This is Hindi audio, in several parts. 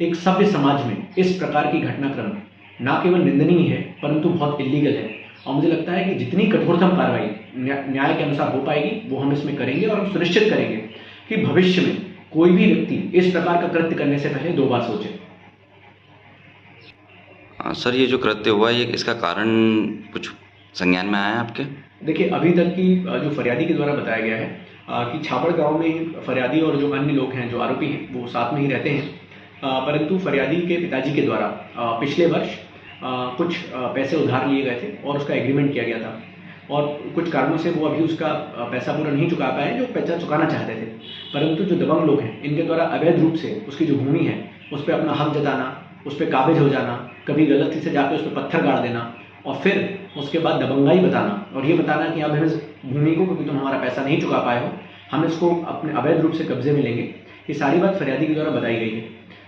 एक सभ्य समाज में इस प्रकार की घटनाक्रम ना केवल निंदनीय है परंतु बहुत इलीगल है। और मुझे लगता है कि जितनी कठोरतम कार्रवाई न्याय के अनुसार हो पाएगी वो हम इसमें करेंगे और हम सुनिश्चित करेंगे कि भविष्य में कोई भी व्यक्ति इस प्रकार का कृत्य करने से पहले 2 बार सोचे। सर, ये जो कृत्य हुआ ये इसका कारण कुछ संज्ञान में आया है आपके? देखिए, अभी तक की जो फरियादी के द्वारा बताया गया है कि छाबड़ गांव में फरियादी और जो अन्य लोग हैं, जो आरोपी हैं, वो साथ में ही रहते हैं। परंतु फरियादी के पिताजी के द्वारा पिछले वर्ष कुछ पैसे उधार लिए गए थे और उसका एग्रीमेंट किया गया था और कुछ कारणों से वो अभी उसका पैसा पूरा नहीं चुका पाए जो पैसा चुकाना चाहते थे। परंतु जो दबंग लोग हैं, इनके द्वारा अवैध रूप से उसकी जो भूमि है उस पर अपना हक जताना, उस पर काबिज हो जाना, कभी गलती से जाकर उस पर पत्थर गाड़ देना और फिर उसके बाद दबंगाई बताना और ये बताना कि अब हम इस भूमि को, क्योंकि तुम हमारा पैसा नहीं चुका पाए हो, हम इसको अपने अवैध रूप से कब्जे में लेंगे। ये सारी बात फरियादी के द्वारा बताई गई है।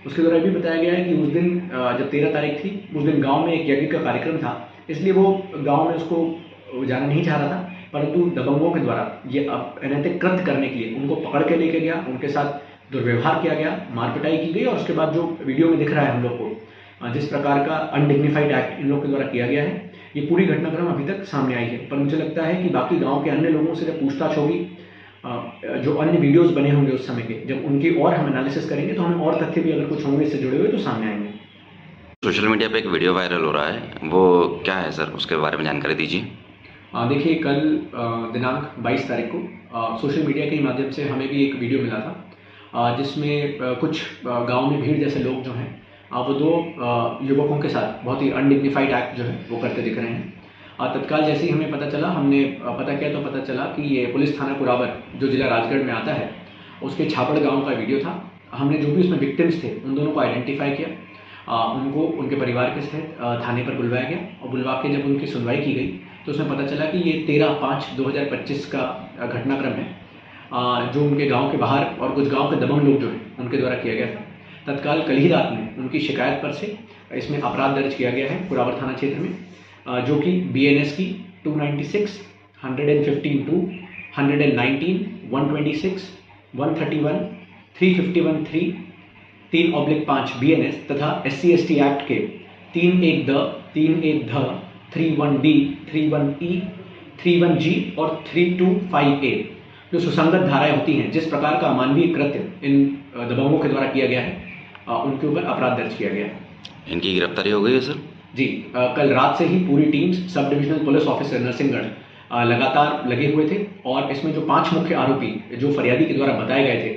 उसके द्वारा भी बताया गया है कि उस दिन जब 13 तारीख थी, उस दिन गांव में एक यज्ञ का कार्यक्रम था, इसलिए वो गांव में उसको जाना नहीं चाह रहा था। परंतु दबंगों के द्वारा ये अनैतिक कृत्य करने के लिए उनको पकड़ के लेके गया, उनके साथ दुर्व्यवहार किया गया, मारपिटाई की गई और उसके बाद जो वीडियो में दिख रहा है हम लोग को, जिस प्रकार का अनडिग्निफाइड एक्ट इन लोग के द्वारा किया गया है, ये पूरी घटनाक्रम अभी तक सामने आई है। पर मुझे लगता है कि बाकी गांव के अन्य लोगों से जब पूछताछ होगी, जो अन्य वीडियोस बने होंगे उस समय के, जब उनकी और हम एनालिसिस करेंगे तो हमें और तथ्य भी अगर कुछ होंगे इससे जुड़े हुए तो सामने आएंगे। सोशल मीडिया पे एक वीडियो वायरल हो रहा है, वो क्या है सर? उसके बारे में जानकारी दीजिए। देखिए, कल दिनांक 22 तारीख को सोशल मीडिया के माध्यम से हमें भी एक वीडियो मिला था जिसमें कुछ गांव में भीड़ जैसे लोग जो हैं वो 2 युवकों के साथ बहुत ही अनडिग्निफाइड एक्ट जो है वो करते दिख रहे हैं। तत्काल जैसे ही हमें पता चला, हमने पता किया तो पता चला कि ये पुलिस थाना कुरावर जो जिला राजगढ़ में आता है उसके छाबड़ गांव का वीडियो था। हमने जो भी उसमें विक्टिम्स थे उन दोनों को आइडेंटिफाई किया, उनको उनके परिवार के सहित थाने पर बुलवाया गया और बुलवा के जब उनकी सुनवाई की गई तो उसमें पता चला कि ये 13/5/2025 का घटनाक्रम है जो उनके गाँव के बाहर और कुछ गाँव के दबंग लोग जो हैं उनके द्वारा किया गया था। तत्काल कल ही रात में उनकी शिकायत पर से इसमें अपराध दर्ज किया गया है कुरावर थाना क्षेत्र में, जो कि BNS की 296, 115(2), 119, 126, 131, 351(3), 3/5 BNS तथा SC/ST एक्ट के 3(1)(द), 3(1)(ध), 3(1)(d), 3(1)(e), 3(1)(g और 3(2)(5)(a) जो सुसंगत धाराएं होती हैं, जिस प्रकार का अमानवीय कृत्य इन दबंगों के द्वारा किया गया है उनके ऊपर अपराध दर्ज किया गया है। इनकी गिरफ्तारी हो गई है सर? जी, कल रात से ही पूरी team sub divisional police officer Narsinghgarh लगातार लगे हुए थे और इसमें जो 5 मुख्य आरोपी जो फरियादी के द्वारा बताए गए थे,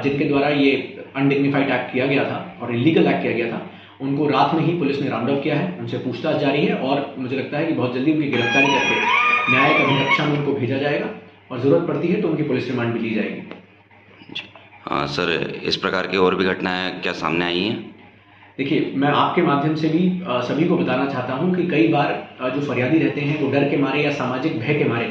जिनके द्वारा ये अनडिग्निफाइड एक्ट किया गया था और इलीगल एक्ट किया गया था, उनको रात में ही पुलिस ने राउंड अप किया है, उनसे पूछताछ जारी है और मुझे लगता है कि बहुत जल्दी उनकी गिरफ्तारी करके न्यायिक अभिरक्षा में उनको भेजा जाएगा और ज़रूरत पड़ती है तो उनकी पुलिस रिमांड भी ली जाएगी। हाँ सर, इस प्रकार की और भी घटनाएं क्या सामने आई हैं? देखिए, मैं आपके माध्यम से भी सभी को बताना चाहता हूं कि कई बार जो फरियादी रहते हैं वो डर के मारे या सामाजिक भय के मारे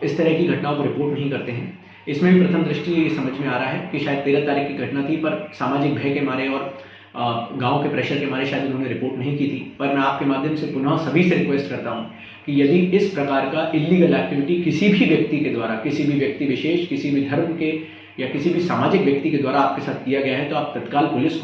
इस तरह की घटनाओं को रिपोर्ट नहीं करते हैं। इसमें भी प्रथम दृष्टि ये समझ में आ रहा है कि शायद 13 तारीख की घटना थी, पर सामाजिक भय के मारे और गांव के प्रेशर के मारे शायद उन्होंने रिपोर्ट नहीं की थी। पर मैं आपके माध्यम से पुनः सभी से रिक्वेस्ट करता हूँ कि यदि इस प्रकार का इलीगल एक्टिविटी किसी भी व्यक्ति के द्वारा, किसी भी व्यक्ति विशेष, किसी भी धर्म के या किसी भी सामाजिक व्यक्ति के द्वारा आपके साथ किया गया है तो आप तत्काल पुलिस को